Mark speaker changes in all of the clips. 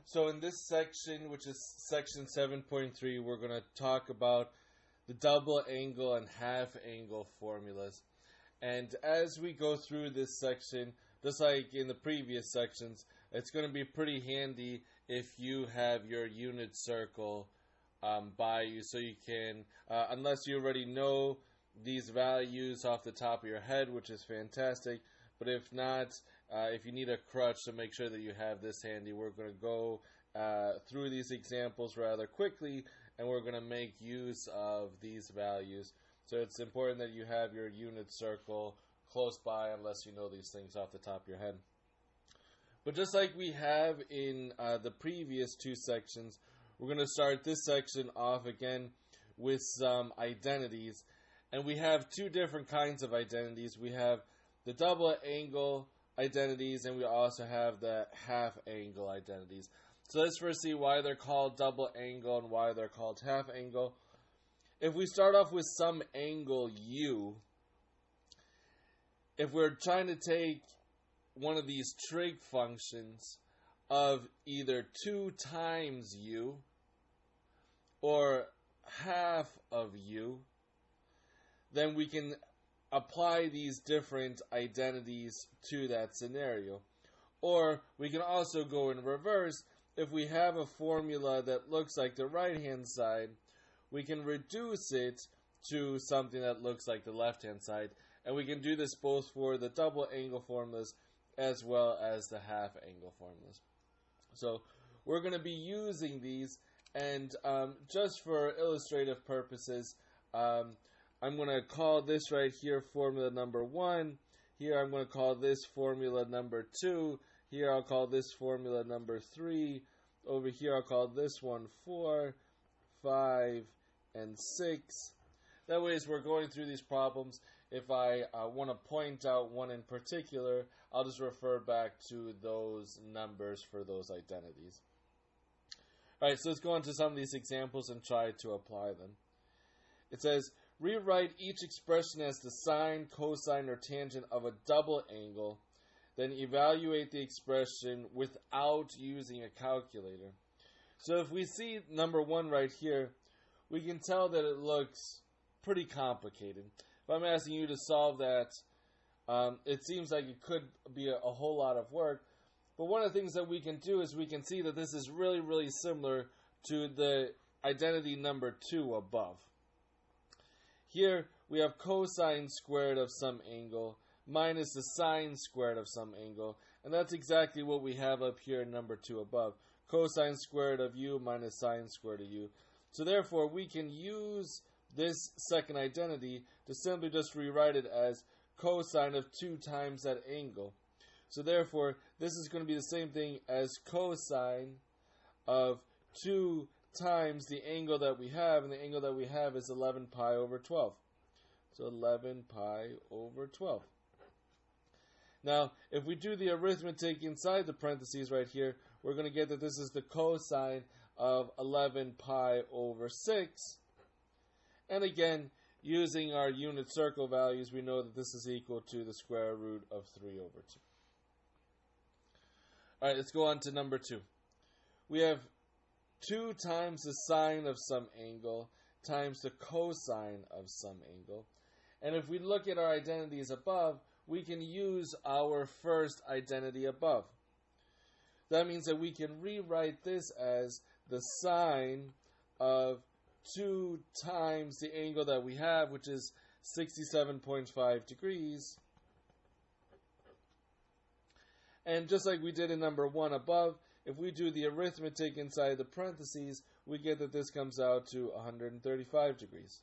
Speaker 1: So in this section, which is section 7.3, we're going to talk about the double angle and half angle formulas. And as we go through this section, just like in the previous sections, it's going to be pretty handy if you have your unit circle by you, so you can, unless you already know these values off the top of your head, which is fantastic. But if not, if you need a crutch, to make sure that you have this handy. We're going to go through these examples rather quickly, and we're going to make use of these values. So it's important that you have your unit circle close by, unless you know these things off the top of your head. But just like we have in the previous two sections, we're going to start this section off again with some identities. And we have two different kinds of identities. We have the double angle identities, and we also have the half angle identities. So let's first see why they're called double angle and why they're called half angle. If we start off with some angle u, if we're trying to take one of these trig functions of either 2 times u or half of u, then we can apply these different identities to that scenario. Or we can also go in reverse. If we have a formula that looks like the right-hand side, we can reduce it to something that looks like the left-hand side. And we can do this both for the double angle formulas as well as the half angle formulas. So we're going to be using these, and just for illustrative purposes, I'm going to call this right here formula number 1. Here I'm going to call this formula number 2. Here I'll call this formula number 3. Over here I'll call this one 4, 5, and 6. That way, as we're going through these problems, if I want to point out one in particular, I'll just refer back to those numbers for those identities. Alright, so let's go into some of these examples and try to apply them. It says, rewrite each expression as the sine, cosine, or tangent of a double angle, then evaluate the expression without using a calculator. So if we see number 1 right here, we can tell that it looks pretty complicated. If I'm asking you to solve that, it seems like it could be a whole lot of work. But one of the things that we can do is we can see that this is really, really similar to the identity number 2 above. Here we have cosine squared of some angle minus the sine squared of some angle. And that's exactly what we have up here in number 2 above. Cosine squared of u minus sine squared of u. So therefore we can use this second identity to simply just rewrite it as cosine of 2 times that angle. So therefore this is going to be the same thing as cosine of 2 times the angle that we have, and the angle that we have is 11 pi over 12. So 11 pi over 12. Now, if we do the arithmetic inside the parentheses right here, we're going to get that this is the cosine of 11 pi over 6. And again, using our unit circle values, we know that this is equal to the square root of 3 over 2. Alright, let's go on to number 2. We have 2 times the sine of some angle times the cosine of some angle. And if we look at our identities above, we can use our first identity above. That means that we can rewrite this as the sine of 2 times the angle that we have, which is 67.5 degrees. And just like we did in number 1 above, if we do the arithmetic inside the parentheses, we get that this comes out to 135 degrees.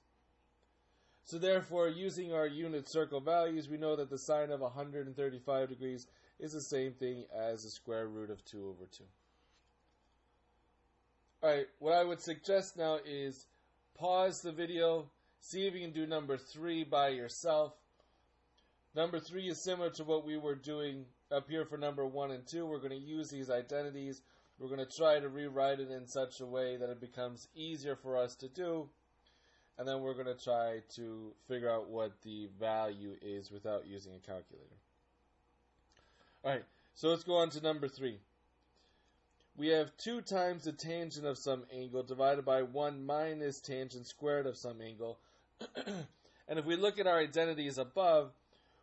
Speaker 1: So therefore, using our unit circle values, we know that the sine of 135 degrees is the same thing as the square root of 2 over 2. Alright, what I would suggest now is pause the video, see if you can do number 3 by yourself. Number 3 is similar to what we were doing up here for number 1 and 2. We're going to use these identities. We're going to try to rewrite it in such a way that it becomes easier for us to do. And then we're going to try to figure out what the value is without using a calculator. Alright, so let's go on to number 3. we have 2 times the tangent of some angle divided by 1 minus tangent squared of some angle. And if we look at our identities above,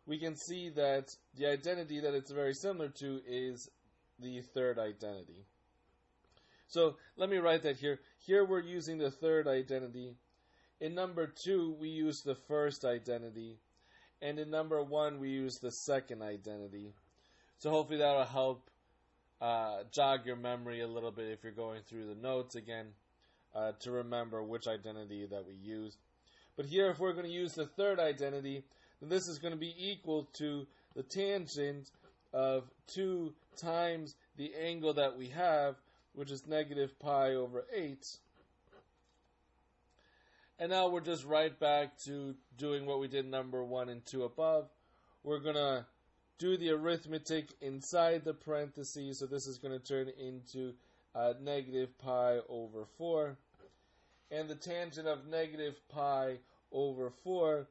Speaker 1: we can see that the identity that it's very similar to is the third identity. So let me write that here. Here we're using the third identity. In number 2, we use the first identity. And in number 1, we use the second identity. So hopefully that will help jog your memory a little bit if you're going through the notes again to remember which identity that we used. But here, if we're going to use the third identity, then this is going to be equal to the tangent of 2 times the angle that we have, which is negative pi over 8. And now we're just right back to doing what we did in number 1 and 2 above. We're going to do the arithmetic inside the parentheses, so this is going to turn into negative pi over 4. And the tangent of negative pi over 4,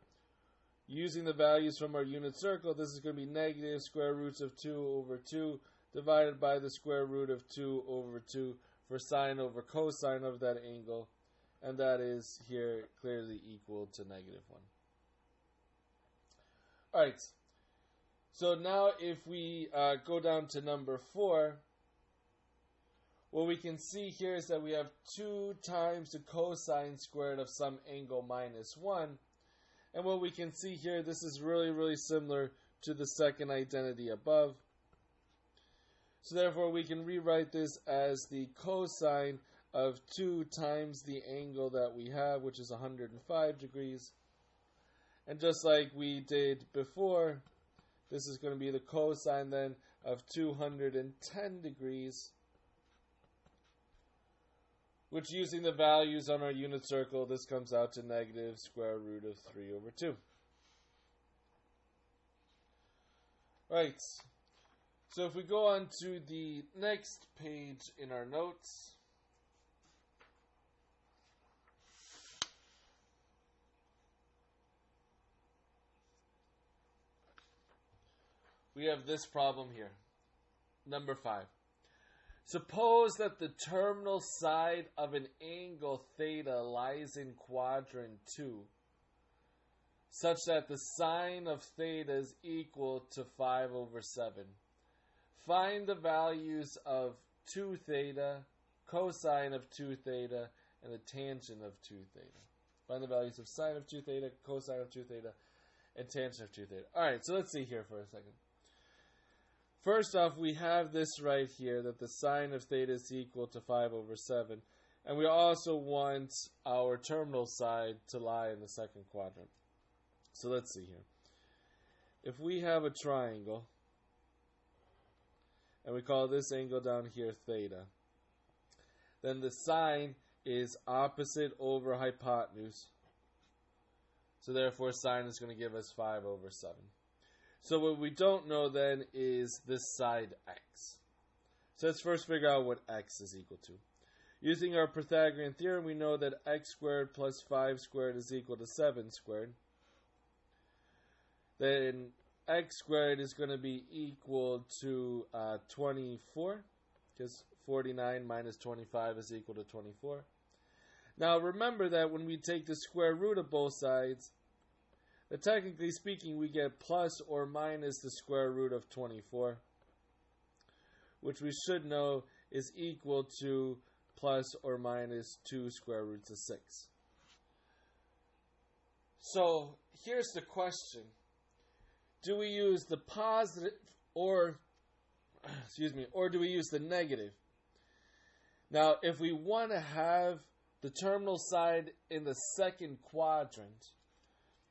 Speaker 1: using the values from our unit circle, this is going to be negative square roots of 2 over 2 divided by the square root of 2 over 2 for sine over cosine of that angle. And that is here clearly equal to negative 1. Alright, so now if we go down to number 4, what we can see here is that we have 2 times the cosine squared of some angle minus 1. And what we can see here, this is really similar to the second identity above. So therefore we can rewrite this as the cosine of 2 times the angle that we have, which is 105 degrees. And just like we did before, this is going to be the cosine then of 210 degrees, which using the values on our unit circle, this comes out to negative square root of 3 over 2. Right. So if we go on to the next page in our notes, we have this problem here. Number 5. Suppose that the terminal side of an angle theta lies in quadrant 2, such that the sine of theta is equal to 5 over 7. Find the values of 2 theta, cosine of 2 theta, and the tangent of 2 theta. Find the values of sine of 2 theta, cosine of 2 theta, and tangent of 2 theta. Alright, so let's see here for a second. First off, we have this right here, that the sine of theta is equal to 5 over 7. And we also want our terminal side to lie in the second quadrant. So let's see here. If we have a triangle, and we call this angle down here theta, then the sine is opposite over hypotenuse. So therefore, sine is going to give us 5 over 7. So what we don't know then is this side x. So let's first figure out what x is equal to. Using our Pythagorean theorem, we know that x squared plus 5 squared is equal to 7 squared. Then x squared is going to be equal to 24, because 49 minus 25 is equal to 24. Now remember that when we take the square root of both sides, that technically speaking, we get plus or minus the square root of 24, which we should know is equal to plus or minus 2 square roots of 6. So here's the question. Do we use the positive or do we use the negative? Now, if we want to have the terminal side in the second quadrant,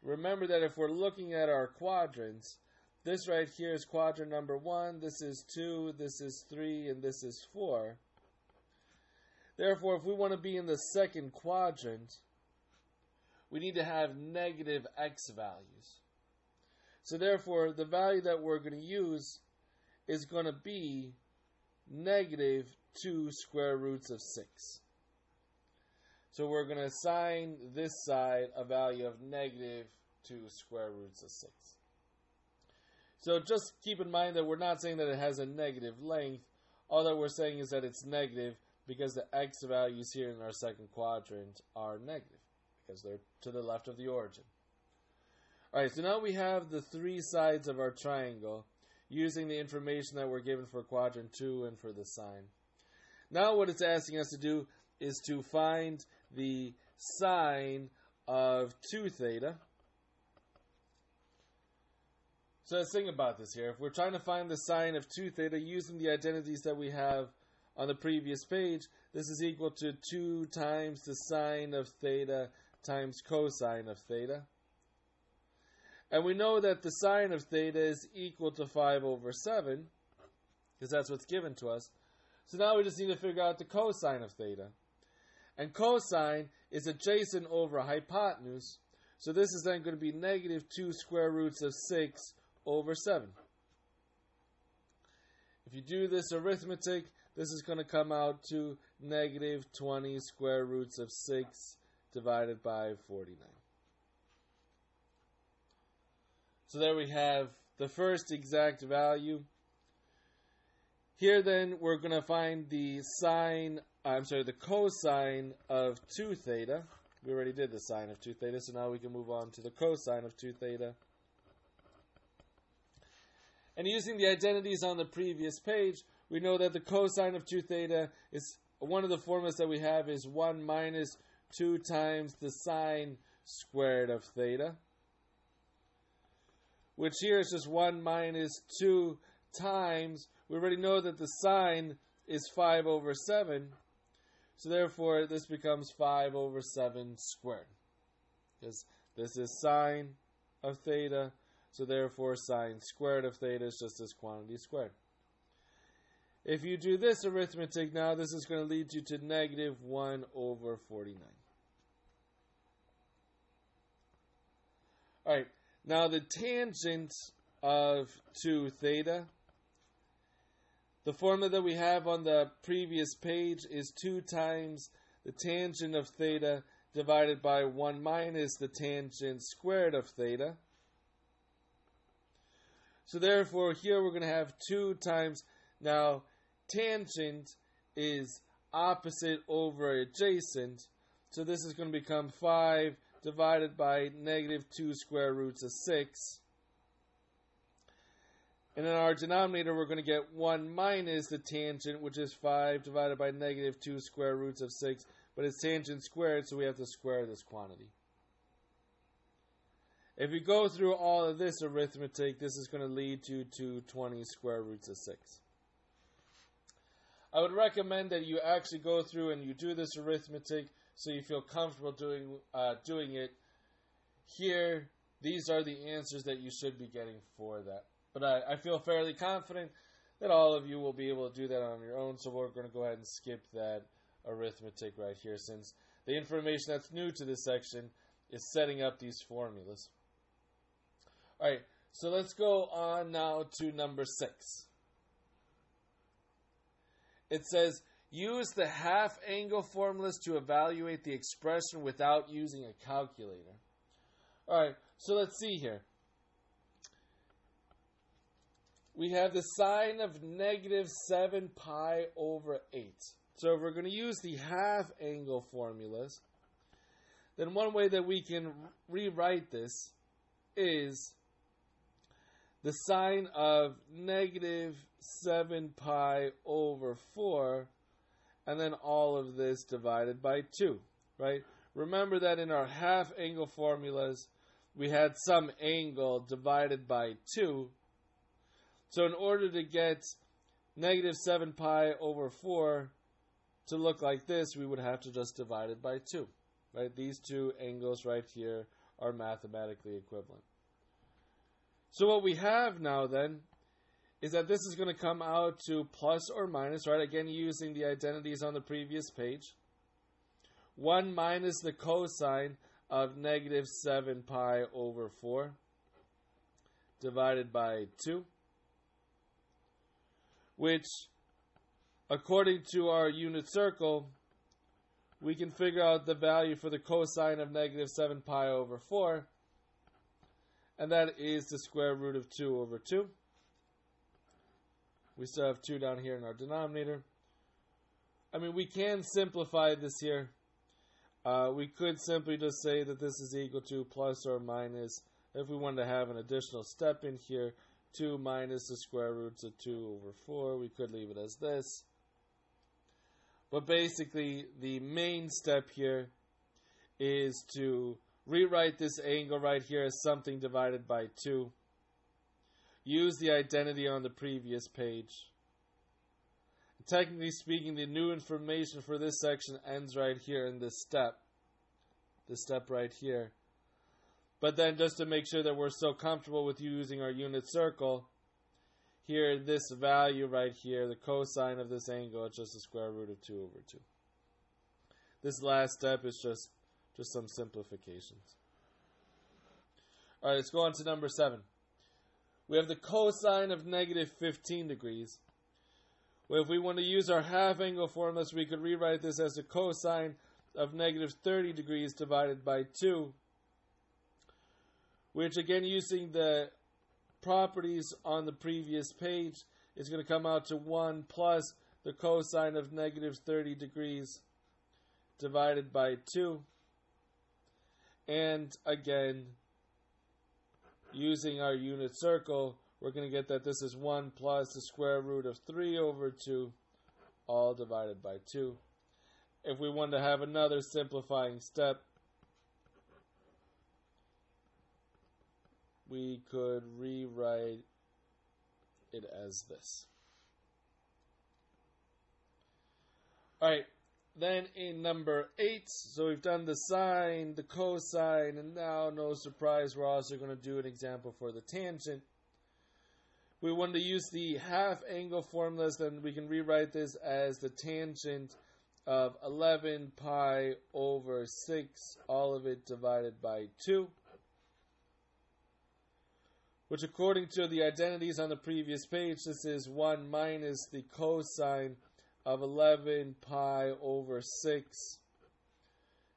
Speaker 1: remember that if we're looking at our quadrants, this right here is quadrant number 1, this is 2, this is 3, and this is 4. Therefore, if we want to be in the second quadrant, we need to have negative x values. So therefore, the value that we're going to use is going to be negative 2 square roots of 6. So we're going to assign this side a value of negative 2 square roots of 6. So just keep in mind that we're not saying that it has a negative length. All that we're saying is that it's negative because the x values here in our second quadrant are negative because they're to the left of the origin. Alright, so now we have the three sides of our triangle using the information that we're given for quadrant 2 and for the sine. Now what it's asking us to do is to find the sine of 2 theta. So let's think about this here. If we're trying to find the sine of 2 theta using the identities that we have on the previous page, this is equal to 2 times the sine of theta times cosine of theta. And we know that the sine of theta is equal to 5 over 7, because that's what's given to us. So now we just need to figure out the cosine of theta. And cosine is adjacent over hypotenuse, so this is then going to be negative 2 square roots of 6 over 7. If you do this arithmetic, this is going to come out to negative 20 square roots of 6 divided by 49. So there we have the first exact value. Here then we're going to find the cosine of 2 theta. We already did the sine of 2 theta, so now we can move on to the cosine of 2 theta. And using the identities on the previous page, we know that the cosine of 2 theta is, one of the formulas that we have is 1 minus 2 times the sine squared of theta, which here is just 1 minus 2 times, we already know that the sine is 5 over 7, so therefore this becomes 5 over 7 squared. Because this is sine of theta, so therefore sine squared of theta is just this quantity squared. If you do this arithmetic now, this is going to lead you to negative 1 over 49. Alright. Now the tangent of 2 theta, the formula that we have on the previous page is 2 times the tangent of theta divided by 1 minus the tangent squared of theta. So therefore here we're going to have 2 times, now tangent is opposite over adjacent, so this is going to become 5 divided by negative 2 square roots of 6. And in our denominator, we're going to get 1 minus the tangent, which is 5 divided by negative 2 square roots of 6. But it's tangent squared, so we have to square this quantity. If you go through all of this arithmetic, this is going to lead you to 20 square roots of 6. I would recommend that you actually go through and you do this arithmetic so you feel comfortable doing it. Here, these are the answers that you should be getting for that. But I feel fairly confident that all of you will be able to do that on your own, so we're going to go ahead and skip that arithmetic right here, since the information that's new to this section is setting up these formulas. Alright, so let's go on now to number 6. It says, use the half-angle formulas to evaluate the expression without using a calculator. Alright, so let's see here. We have the sine of negative 7 pi over 8. So if we're going to use the half-angle formulas, then one way that we can rewrite this is the sine of negative 7 pi over 4, and then all of this divided by 2, right? Remember that in our half-angle formulas, we had some angle divided by 2. So in order to get negative 7 pi over 4 to look like this, we would have to just divide it by 2, right? These two angles right here are mathematically equivalent. So what we have now then is that this is going to come out to plus or minus, right? Again, using the identities on the previous page. 1 minus the cosine of negative 7 pi over 4 divided by 2, which, according to our unit circle, we can figure out the value for the cosine of negative 7 pi over 4, and that is the square root of 2 over 2, We still have 2 down here in our denominator. I mean, we can simplify this here. We could simply just say that this is equal to plus or minus, if we wanted to have an additional step in here, 2 minus the square roots of 2 over 4. We could leave it as this. But basically, the main step here is to rewrite this angle right here as something divided by 2. Use the identity on the previous page. Technically speaking, the new information for this section ends right here in this step. This step right here. But then just to make sure that we're so comfortable with using our unit circle, here this value right here, the cosine of this angle, is just the square root of 2 over 2. This last step is just some simplifications. Alright, let's go on to number 7. We have the cosine of negative 15 degrees. Well, if we want to use our half angle formulas, we could rewrite this as the cosine of negative 30 degrees divided by 2. Which again, using the properties on the previous page, is going to come out to 1 plus the cosine of negative 30 degrees divided by 2. And again, using our unit circle, we're going to get that this is 1 plus the square root of 3 over 2, all divided by 2. If we want to have another simplifying step, we could rewrite it as this. Alright, then in number 8, so we've done the sine, the cosine, and now, no surprise, we're also going to do an example for the tangent. We want to use the half angle formulas, then we can rewrite this as the tangent of 11 pi over 6, all of it divided by 2. Which according to the identities on the previous page, this is 1 minus the cosine of 11 pi over 6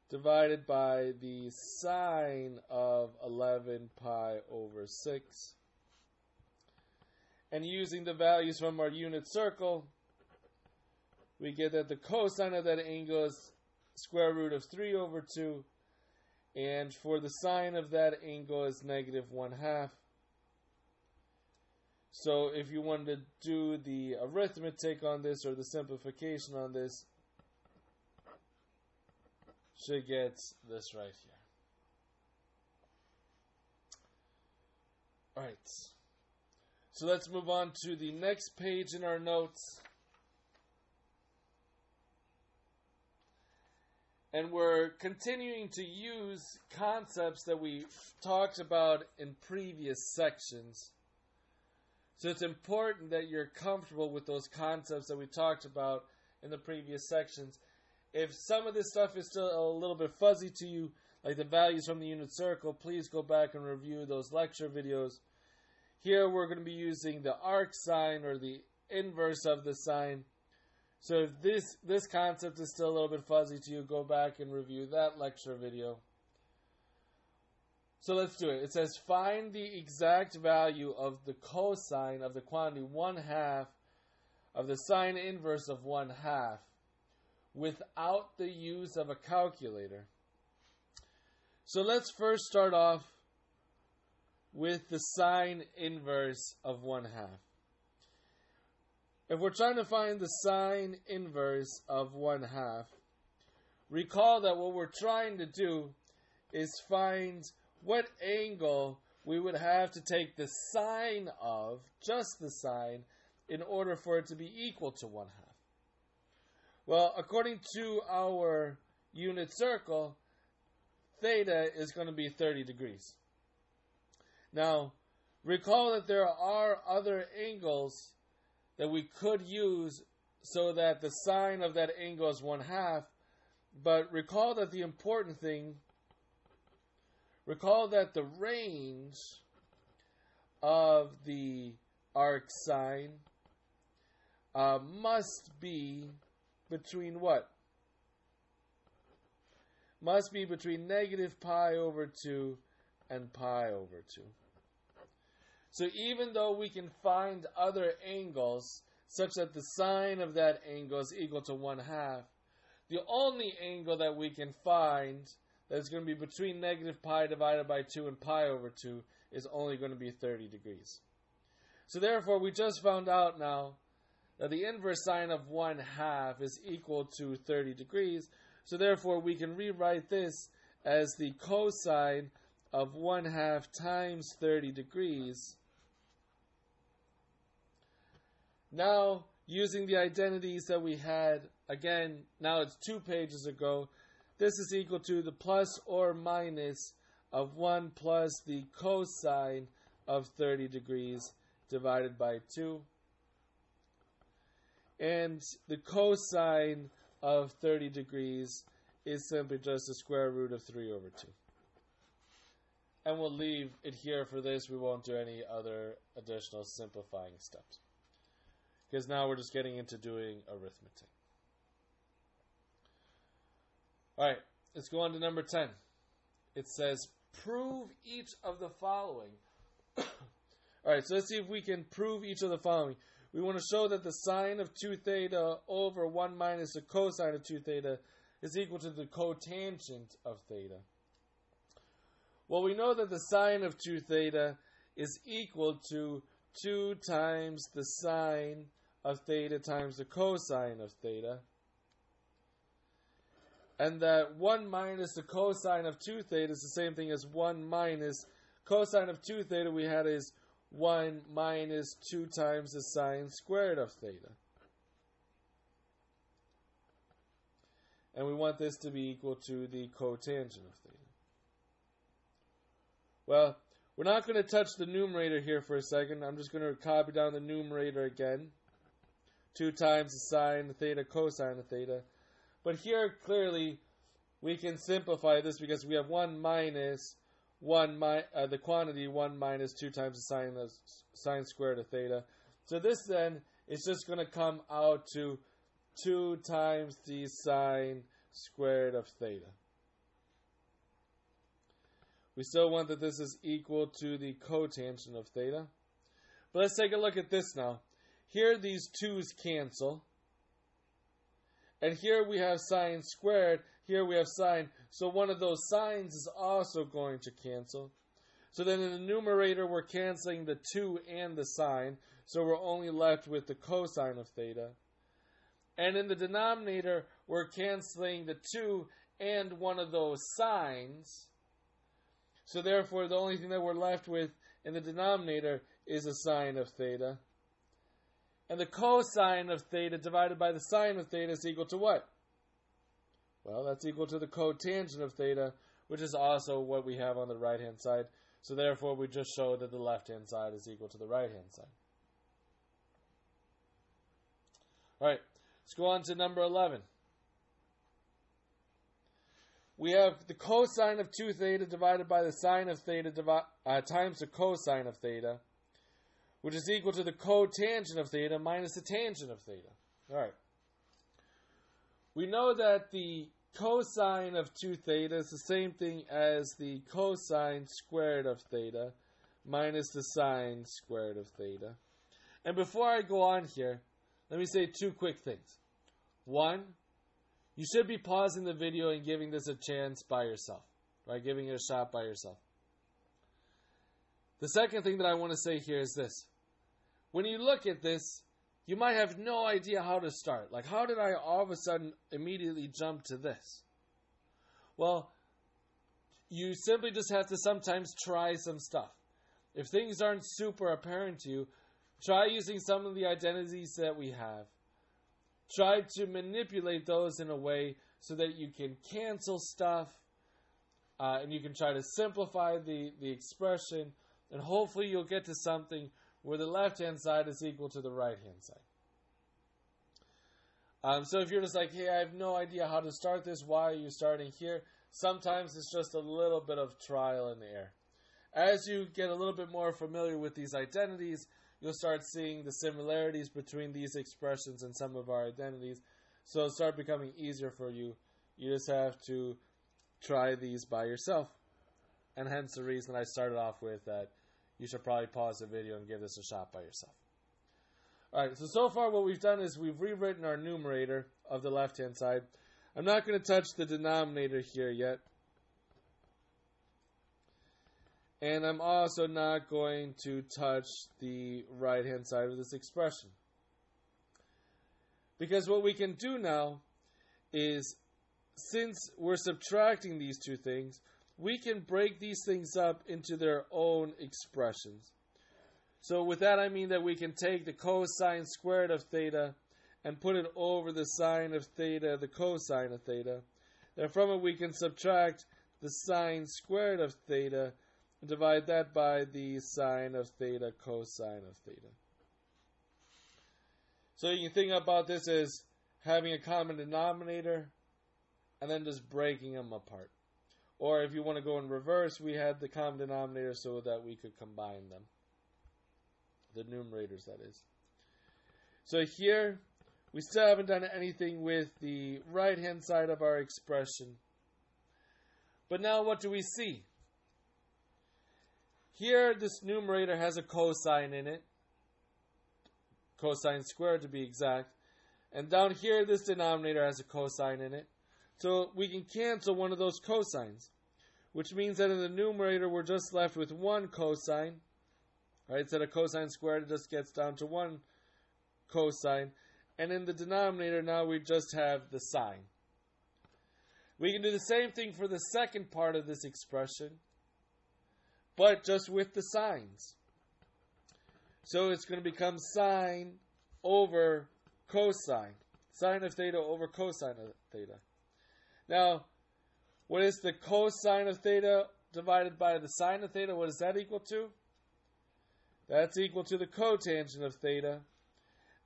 Speaker 1: divided by the sine of 11 pi over 6. And using the values from our unit circle, we get that the cosine of that angle is square root of 3 over 2, and for the sine of that angle is negative 1/2. So if you wanted to do the arithmetic on this or the simplification on this, should get this right here. Alright. So let's move on to the next page in our notes. And we're continuing to use concepts that we talked about in previous sections. So it's important that you're comfortable with those concepts that we talked about in the previous sections. If some of this stuff is still a little bit fuzzy to you, like the values from the unit circle, please go back and review those lecture videos. Here we're going to be using the arc sine or the inverse of the sine. So if this concept is still a little bit fuzzy to you, go back and review that lecture video. So let's do it. It says find the exact value of the cosine of the quantity 1/2 of the sine inverse of 1/2 without the use of a calculator. So let's first start off with the sine inverse of 1/2. If we're trying to find the sine inverse of 1/2, recall that what we're trying to do is find what angle we would have to take the sine of, just the sine, in order for it to be equal to 1/2. Well, according to our unit circle, theta is going to be 30 degrees. Now, recall that there are other angles that we could use so that the sine of that angle is 1/2, but recall that the important thing, recall that the range of the arc sine must be between what? Must be between negative pi over 2 and pi over 2. So even though we can find other angles such that the sine of that angle is equal to 1/2, the only angle that we can find that is going to be between negative pi divided by 2 and pi over 2 is only going to be 30 degrees. So therefore, we just found out now that the inverse sine of 1/2 is equal to 30 degrees. So therefore, we can rewrite this as the cosine of 1/2 times 30 degrees. Now, using the identities that we had, again, now it's 2 pages ago, this is equal to the plus or minus of 1 plus the cosine of 30 degrees divided by 2. And the cosine of 30 degrees is simply just the square root of 3 over 2. And we'll leave it here for this. We won't do any other additional simplifying steps, because now we're just getting into doing arithmetic. Alright, let's go on to number 10. It says, prove each of the following. Alright, so let's see if we can prove each of the following. We want to show that the sine of 2 theta over 1 minus the cosine of 2 theta is equal to the cotangent of theta. Well, we know that the sine of 2 theta is equal to 2 times the sine of theta times the cosine of theta. And that 1 minus the cosine of 2 theta is the same thing as 1 minus cosine of 2 theta we had is 1 minus 2 times the sine squared of theta. And we want this to be equal to the cotangent of theta. Well, we're not going to touch the numerator here for a second. I'm just going to copy down the numerator again. 2 times the sine of theta, cosine of theta. But here, clearly, we can simplify this because we have 1 minus the quantity 1 minus 2 times the sine squared of theta. So this then is just going to come out to 2 times the sine squared of theta. We still want that this is equal to the cotangent of theta. But let's take a look at this now. Here these 2's cancel. And here we have sine squared, here we have sine. So one of those sines is also going to cancel. So then in the numerator we're canceling the 2 and the sine. So we're only left with the cosine of theta. And in the denominator we're canceling the 2 and one of those sines. So therefore the only thing that we're left with in the denominator is a sine of theta. And the cosine of theta divided by the sine of theta is equal to what? Well, that's equal to the cotangent of theta, which is also what we have on the right-hand side. So therefore, we just show that the left-hand side is equal to the right-hand side. All right, let's go on to number 11. We have the cosine of 2 theta divided by the sine of theta times the cosine of theta, which is equal to the cotangent of theta minus the tangent of theta. All right. We know that the cosine of 2 theta is the same thing as the cosine squared of theta minus the sine squared of theta. And before I go on here, let me say 2 quick things. 1, you should be pausing the video and giving this a chance by yourself, right? Giving it a shot by yourself. The second thing that I want to say here is this. When you look at this, you might have no idea how to start. Like, how did I all of a sudden immediately jump to this? Well, you simply just have to sometimes try some stuff. If things aren't super apparent to you, try using some of the identities that we have. Try to manipulate those in a way so that you can cancel stuff, and you can try to simplify the expression, and hopefully you'll get to something where the left-hand side is equal to the right-hand side. So if you're just like, hey, I have no idea how to start this, why are you starting here? Sometimes it's just a little bit of trial and error. As you get a little bit more familiar with these identities, you'll start seeing the similarities between these expressions and some of our identities. So it'll start becoming easier for you. You just have to try these by yourself. And hence the reason I started off with that you should probably pause the video and give this a shot by yourself. Alright, so far what we've done is we've rewritten our numerator of the left-hand side. I'm not going to touch the denominator here yet. And I'm also not going to touch the right-hand side of this expression. Because what we can do now is, since we're subtracting these two things, we can break these things up into their own expressions. So with that I mean that we can take the cosine squared of theta and put it over the sine of theta, the cosine of theta. Then from it we can subtract the sine squared of theta and divide that by the sine of theta, cosine of theta. So you can think about this as having a common denominator and then just breaking them apart. Or if you want to go in reverse, we had the common denominator so that we could combine them. The numerators, that is. So here, we still haven't done anything with the right-hand side of our expression. But now what do we see? Here, this numerator has a cosine in it. Cosine squared to be exact. And down here, this denominator has a cosine in it. So we can cancel one of those cosines. Which means that in the numerator, we're just left with one cosine. Right, instead of cosine squared, it just gets down to one cosine. And in the denominator, now we just have the sine. We can do the same thing for the second part of this expression, but just with the sines. So it's going to become sine over cosine. Sine of theta over cosine of theta. Now, what is the cosine of theta divided by the sine of theta? What is that equal to? That's equal to the cotangent of theta.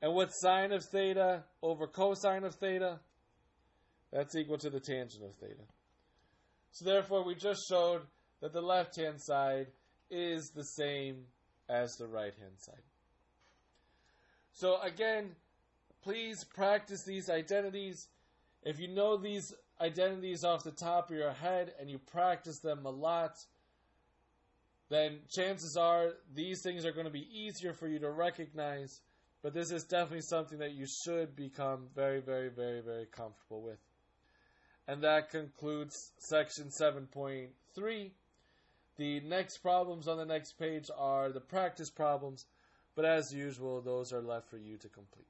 Speaker 1: And what's sine of theta over cosine of theta? That's equal to the tangent of theta. So therefore, we just showed that the left-hand side is the same as the right-hand side. So again, please practice these identities. If you know these identities off the top of your head and you practice them a lot, then chances are these things are going to be easier for you to recognize. But this is definitely something that you should become very, very, very, very comfortable with. And that concludes section 7.3. The next problems on the next page are the practice problems. But as usual, those are left for you to complete.